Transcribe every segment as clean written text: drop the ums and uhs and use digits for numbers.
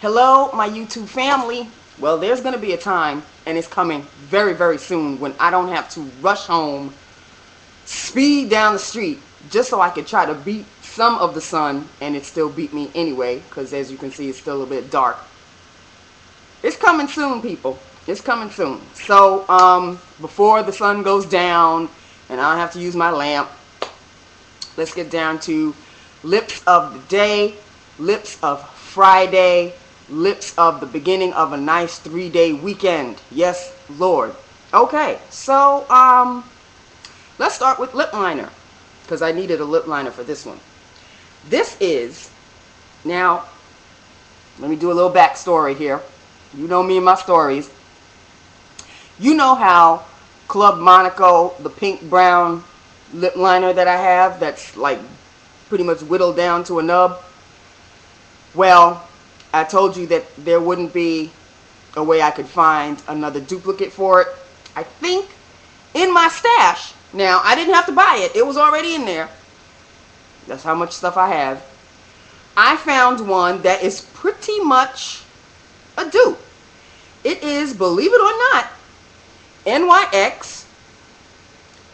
Hello, my YouTube family. Well, there's going to be a time, and it's coming very, very soon, when I don't have to rush home, speed down the street, just so I could try to beat some of the sun, and it still beat me anyway, because as you can see, it's still a bit dark. It's coming soon, people. It's coming soon. So, before the sun goes down, and I don't have to use my lamp, let's get down to lips of the day, lips of Friday, lips of the beginning of a nice 3-day weekend. Yes, Lord. Okay, so let's start with lip liner, because I needed a lip liner for this one. This is, now, let me do a little backstory here. You know me and my stories. You know how Club Monaco, the pink brown lip liner that I have, that's like pretty much whittled down to a nub. Well, I told you that there wouldn't be a way I could find another duplicate for it. I think in my stash. Now, I didn't have to buy it. It was already in there. That's how much stuff I have. I found one that is pretty much a dupe. It is, believe it or not, NYX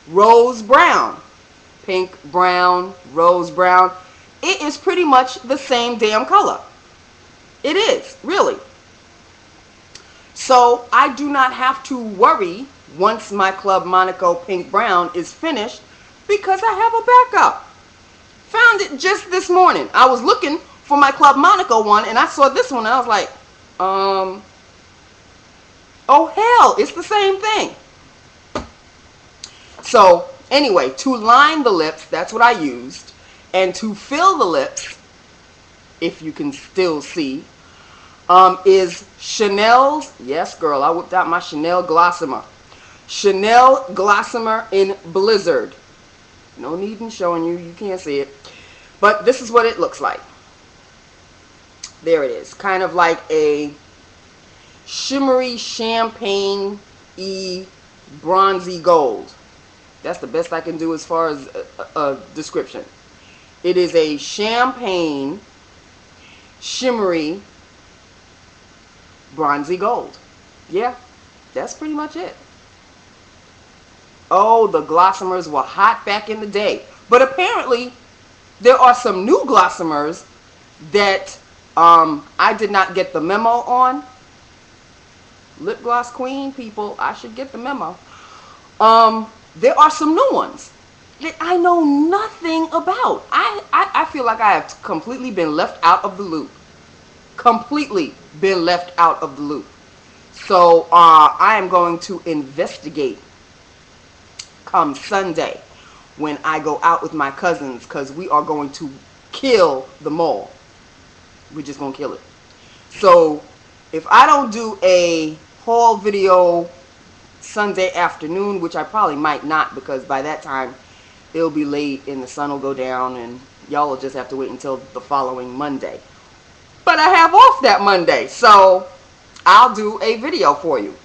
Rose Brown. Pink, brown, rose brown. It is pretty much the same damn color. It is, really. So I do not have to worry once my Club Monaco pink brown is finished, because I have a backup. Found it just this morning. I was looking for my Club Monaco one, and I saw this one, and I was like, oh hell, it's the same thing. So anyway, to line the lips, that's what I used. And to fill the lips, if you can still see, is Chanel's, yes girl, I whipped out my Chanel Glossimer. Chanel Glossimer in Blizzard. No need in showing you, you can't see it. But this is what it looks like. There it is. Kind of like a shimmery champagne-y bronzy gold. That's the best I can do as far as a description. It is a champagne, shimmery, bronzy gold. Yeah, that's pretty much it. Oh, the Glossimers were hot back in the day. But apparently, there are some new Glossimers that I did not get the memo on. Lip gloss queen, people, I should get the memo. There are some new ones that I know nothing about. I feel like I have completely been left out of the loop. Completely been left out of the loop. So I am going to investigate come Sunday when I go out with my cousins, because we are going to kill the mall. We're just going to kill it. So if I don't do a haul video Sunday afternoon, which I probably might not, because by that time it'll be late and the sun will go down and y'all will just have to wait until the following Monday. But I have off that Monday, so I'll do a video for you.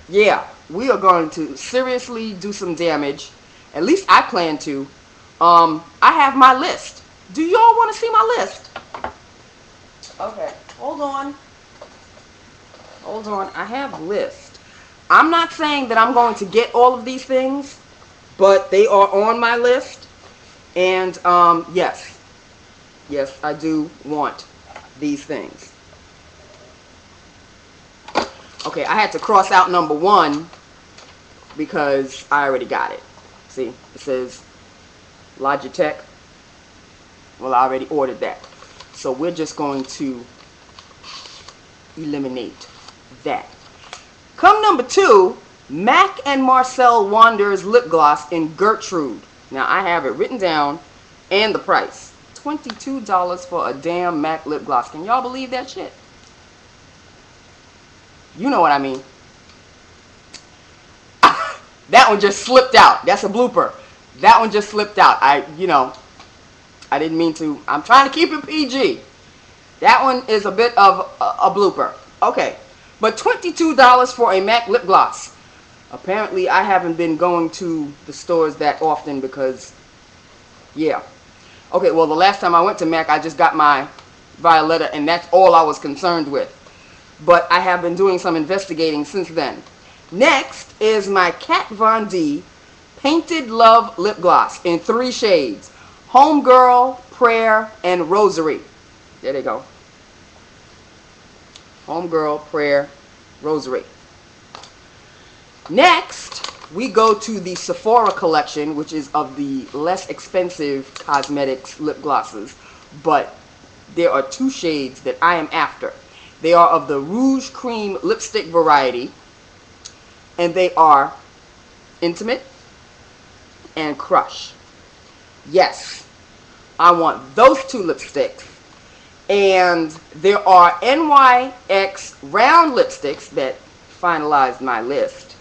Yeah, we are going to seriously do some damage. At least I plan to. I have my list. Do y'all want to see my list? Okay, hold on. Hold on, I have a list. I'm not saying that I'm going to get all of these things, but they are on my list. And yes, I do want these things. Okay, I had to cross out number 1 because I already got it. See, it says Logitech. Well, I already ordered that. So we're just going to eliminate that. Come number 2, MAC and Marcel Wander's lip gloss in Gertrude. Now I have it written down and the price. $22 for a damn MAC lip gloss. Can y'all believe that shit? You know what I mean. That one just slipped out. That's a blooper. That one just slipped out. I didn't mean to. I'm trying to keep it PG. That one is a bit of a blooper. Okay. But $22 for a MAC lip gloss. Apparently, I haven't been going to the stores that often because, yeah. Okay, well, the last time I went to MAC, I just got my Violetta, and that's all I was concerned with. But I have been doing some investigating since then. Next is my Kat Von D Painted Love Lip Gloss in 3 shades. Homegirl, Prayer, and Rosary. There they go. Homegirl, Prayer, Rosary. Next, we go to the Sephora collection, which is of the less expensive cosmetics lip glosses. But there are 2 shades that I am after. They are of the Rouge Cream lipstick variety. And they are Intimate and Crush. Yes, I want those 2 lipsticks. And there are NYX round lipsticks that finalized my list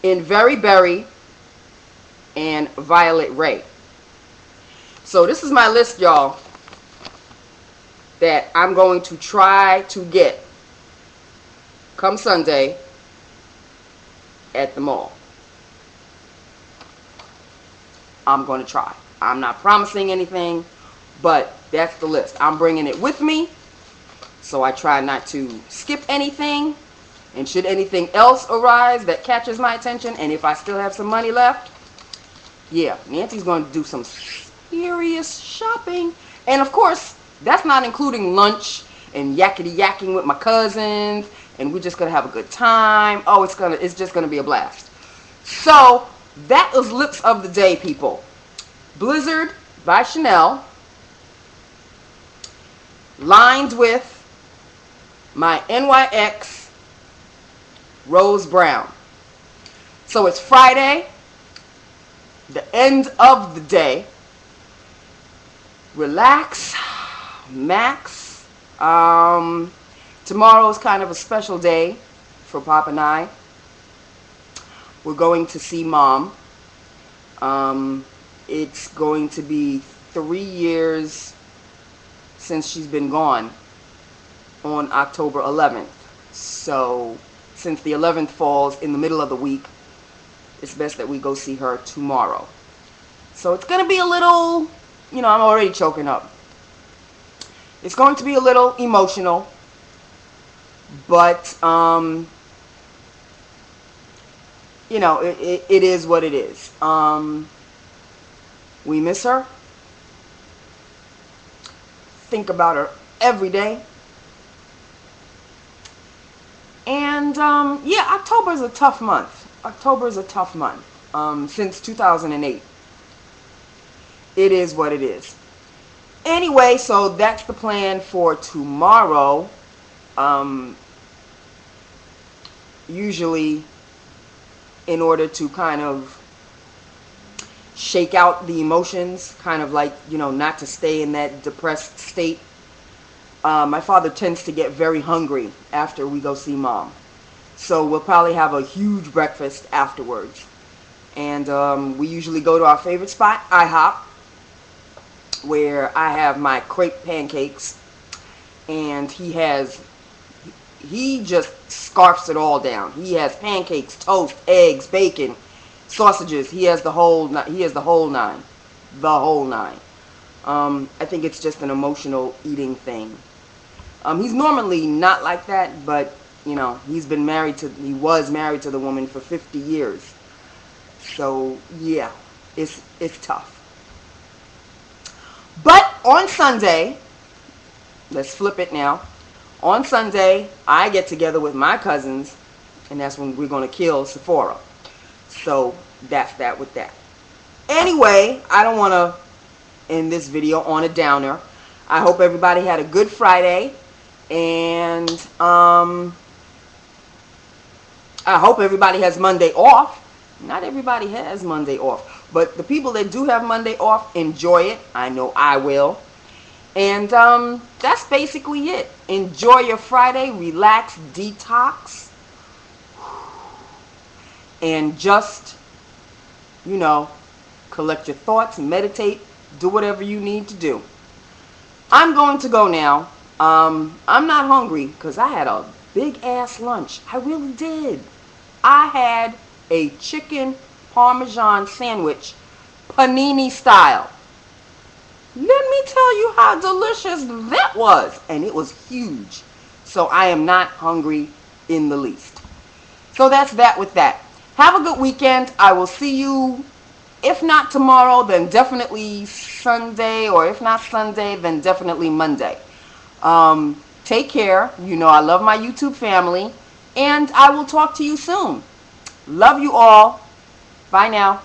in Very Berry and Violet Ray. So this is my list, y'all, that I'm going to try to get come Sunday at the mall. I'm going to try. I'm not promising anything, but that's the list. I'm bringing it with me, so I try not to skip anything. And should anything else arise that catches my attention, and if I still have some money left, yeah, Nancy's going to do some serious shopping. And of course, that's not including lunch and yakety-yakking with my cousins, and we're just going to have a good time. Oh, it's just going to be a blast. So, that is Lips of the Day, people. Blizzard by Chanel, lined with my NYX Rose Brown. So it's Friday, the end of the day. Relax, max. Tomorrow's kind of a special day for Pop and I. We're going to see Mom. It's going to be 3 years since she's been gone on October 11th. So since the 11th falls in the middle of the week, it's best that we go see her tomorrow. So it's going to be a little, I'm already choking up. It's going to be a little emotional, but, it is what it is. We miss her. Think about her every day. And, October is a tough month. October is a tough month. Since 2008. It is what it is. Anyway, so that's the plan for tomorrow. Usually, in order to kind of shake out the emotions, kind of like, not to stay in that depressed state. My father tends to get very hungry after we go see Mom. So we'll probably have a huge breakfast afterwards. And we usually go to our favorite spot, IHOP, where I have my crepe pancakes. And he just scarfs it all down. He has pancakes, toast, eggs, bacon, sausages. He has the whole nine. The whole nine. I think it's just an emotional eating thing. He's normally not like that, but he was married to the woman for 50 years. So yeah, it's tough. But on Sunday, let's flip it now. On Sunday, I get together with my cousins, and that's when we're going to kill Sephora. So that's that with that. Anyway, I don't want to end this video on a downer. I hope everybody had a good Friday. And I hope everybody has Monday off. Not everybody has Monday off. But the people that do have Monday off, enjoy it. I know I will. And that's basically it. Enjoy your Friday. Relax. Detox. And just, collect your thoughts. Meditate. Do whatever you need to do. I'm going to go now. I'm not hungry because I had a big ass lunch. I really did. I had a chicken parmesan sandwich, panini style. Let me tell you how delicious that was. And it was huge. So I am not hungry in the least. So that's that with that. Have a good weekend. I will see you, if not tomorrow, then definitely Sunday, or if not Sunday, then definitely Monday. Take care. You know I love my YouTube family, and I will talk to you soon. Love you all. Bye now.